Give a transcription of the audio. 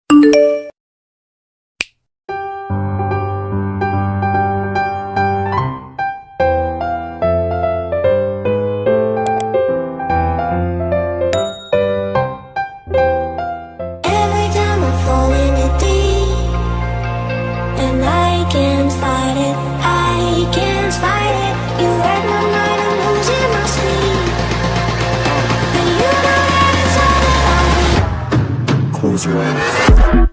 Every time I fall in it deep, and I can't fight it, I can't fight it. You read my mind, I'm losing my sleep. And you know that it's all that I need. Close your eyes.